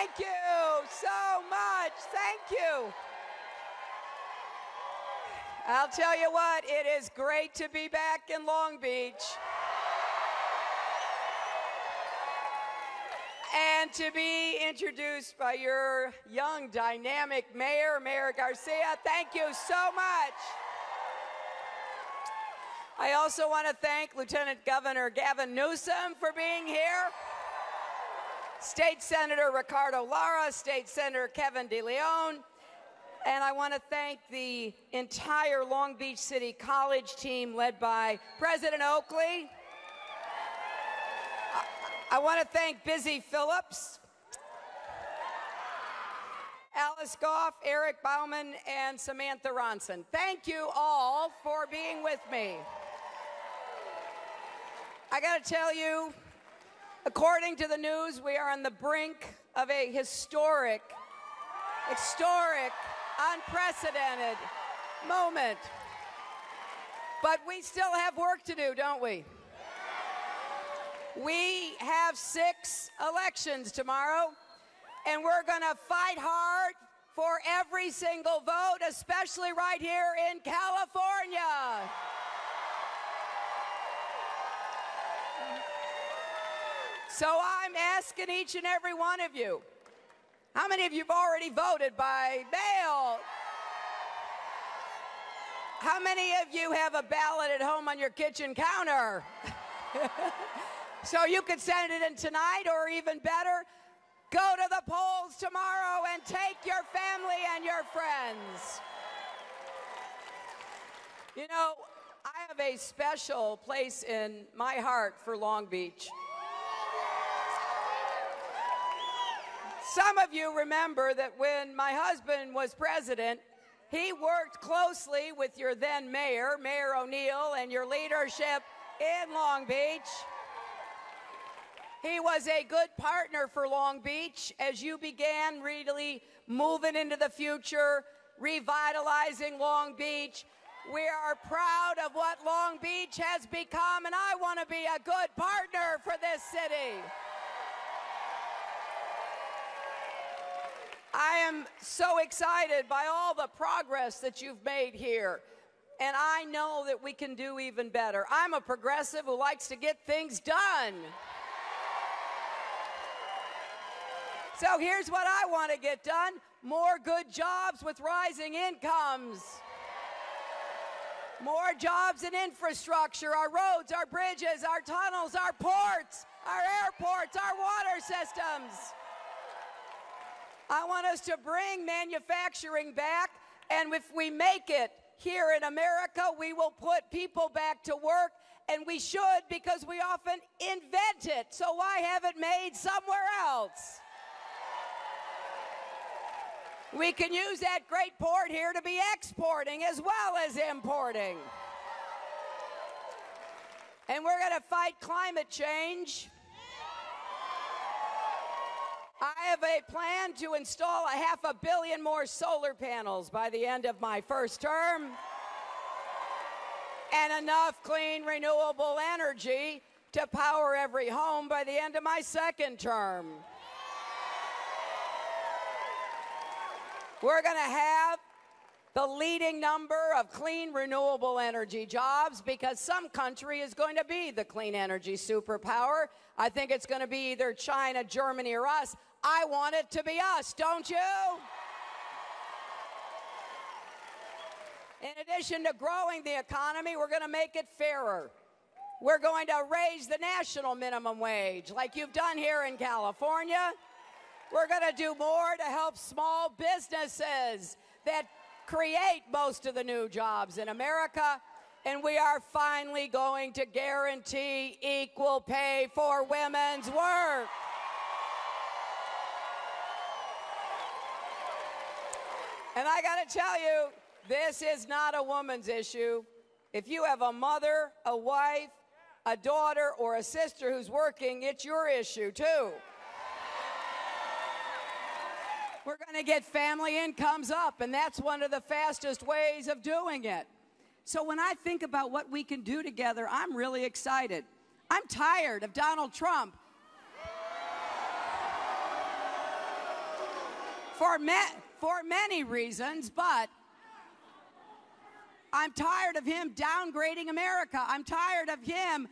Thank you so much. Thank you. I'll tell you what, it is great to be back in Long Beach. And to be introduced by your young, dynamic mayor, Mayor Garcia. Thank you so much. I also want to thank Lieutenant Governor Gavin Newsom for being here, State Senator Ricardo Lara, State Senator Kevin DeLeon, and I want to thank the entire Long Beach City College team led by President Oakley. I want to thank Busy Phillips, Alice Goff, Eric Bauman, and Samantha Ronson. Thank you all for being with me. I got to tell you, according to the news, we are on the brink of a historic, unprecedented moment. But we still have work to do, don't we? We have 6 elections tomorrow, and we're going to fight hard for every single vote, especially right here in California. So I'm asking each and every one of you, how many of you have already voted by mail? How many of you have a ballot at home on your kitchen counter? So you could send it in tonight, or even better, go to the polls tomorrow and take your family and your friends. You know, I have a special place in my heart for Long Beach. Some of you remember that when my husband was president, he worked closely with your then mayor, Mayor O'Neill, and your leadership in Long Beach. He was a good partner for Long Beach as you began really moving into the future, revitalizing Long Beach. We are proud of what Long Beach has become, and I want to be a good partner for this city. I am so excited by all the progress that you've made here, and I know that we can do even better. I'm a progressive who likes to get things done. So here's what I want to get done: more good jobs with rising incomes, more jobs in infrastructure, our roads, our bridges, our tunnels, our ports, our airports, our water systems. I want us to bring manufacturing back, and if we make it here in America, we will put people back to work, and we should, because we often invent it, so why have it made somewhere else? We can use that great port here to be exporting as well as importing. And we're going to fight climate change. I have a plan to install 500 million more solar panels by the end of my first term, and enough clean, renewable energy to power every home by the end of my second term. We're going to have the leading number of clean, renewable energy jobs, because some country is going to be the clean energy superpower. I think it's going to be either China, Germany, or us. I want it to be us, don't you? In addition to growing the economy, we're going to make it fairer. We're going to raise the national minimum wage like you've done here in California. We're going to do more to help small businesses that create most of the new jobs in America. And we are finally going to guarantee equal pay for women's work. And I got to tell you, this is not a woman's issue. If you have a mother, a wife, a daughter, or a sister who's working, it's your issue too. We're going to get family incomes up, and that's one of the fastest ways of doing it. So when I think about what we can do together, I'm really excited. I'm tired of Donald Trump for many reasons, but I'm tired of him downgrading America. I'm tired of him,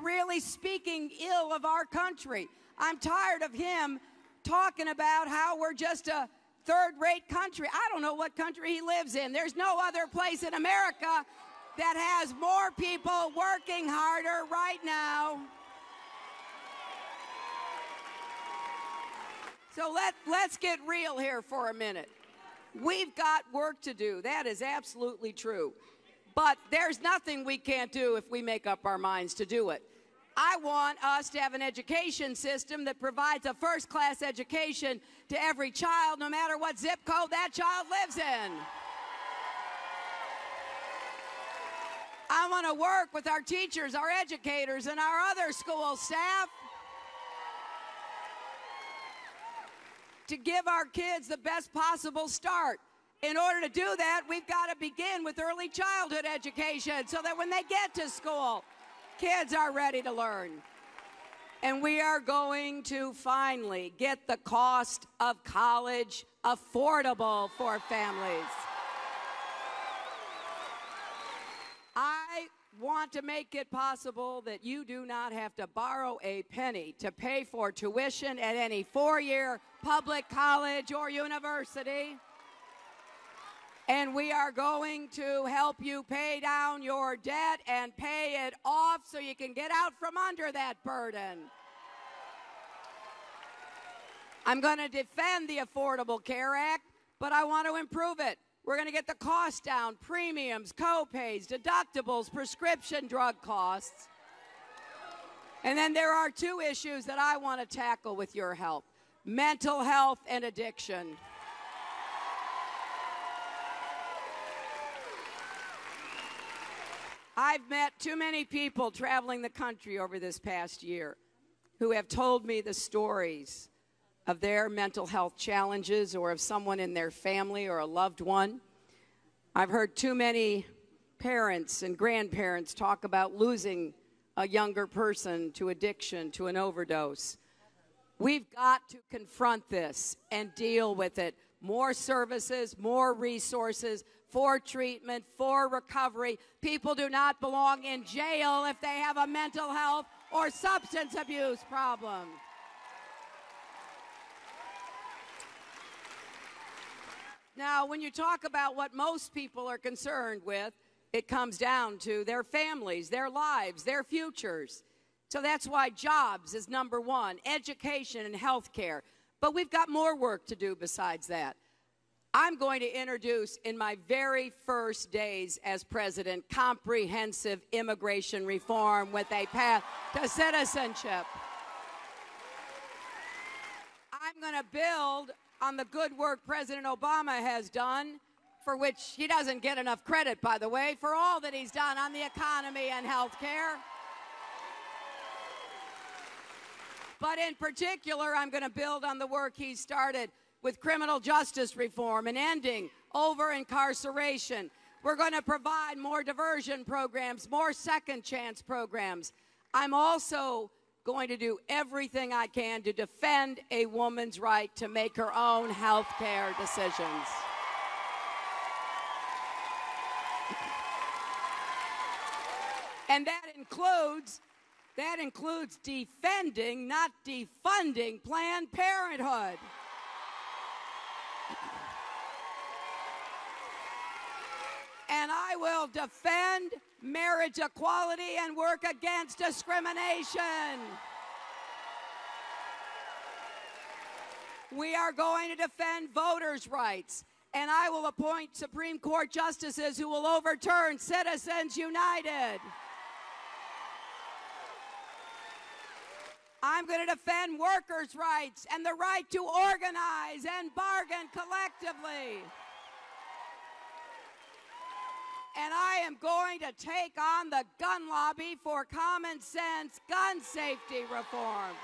really speaking ill of our country. I'm tired of him talking about how we're just a third-rate country. I don't know what country he lives in. There's no other place in America that has more people working harder right now. So let's get real here for a minute. We've got work to do. That is absolutely true. But there's nothing we can't do if we make up our minds to do it. I want us to have an education system that provides a first-class education to every child, no matter what zip code that child lives in. I want to work with our teachers, our educators, and our other school staff to give our kids the best possible start. In order to do that, we've got to begin with early childhood education so that when they get to school, kids are ready to learn. And we are going to finally get the cost of college affordable for families. I want to make it possible that you do not have to borrow a penny to pay for tuition at any four-year public college or university. And we are going to help you pay down your debt and pay it off so you can get out from under that burden. I'm going to defend the Affordable Care Act, but I want to improve it. We're going to get the cost down, premiums, co-pays, deductibles, prescription drug costs. And then there are two issues that I want to tackle with your help: mental health and addiction. I've met too many people traveling the country over this past year who have told me the stories of their mental health challenges or of someone in their family or a loved one. I've heard too many parents and grandparents talk about losing a younger person to addiction, to an overdose. We've got to confront this and deal with it. More services, more resources for treatment, for recovery. People do not belong in jail if they have a mental health or substance abuse problem. Now, when you talk about what most people are concerned with, it comes down to their families, their lives, their futures. So that's why jobs is number one, education and health care. But we've got more work to do besides that. I'm going to introduce, in my very first days as president, comprehensive immigration reform with a path to citizenship. I'm going to build on the good work President Obama has done, for which he doesn't get enough credit, by the way, for all that he's done on the economy and health care. But in particular, I'm going to build on the work he started with criminal justice reform and ending over-incarceration. We're going to provide more diversion programs, more second chance programs. I'm also going to do everything I can to defend a woman's right to make her own health care decisions. And that includes defending, not defunding, Planned Parenthood. And I will defend marriage equality and work against discrimination. We are going to defend voters' rights, and I will appoint Supreme Court justices who will overturn Citizens United. I'm going to defend workers' rights and the right to organize and bargain collectively. And I am going to take on the gun lobby for common sense gun safety reforms.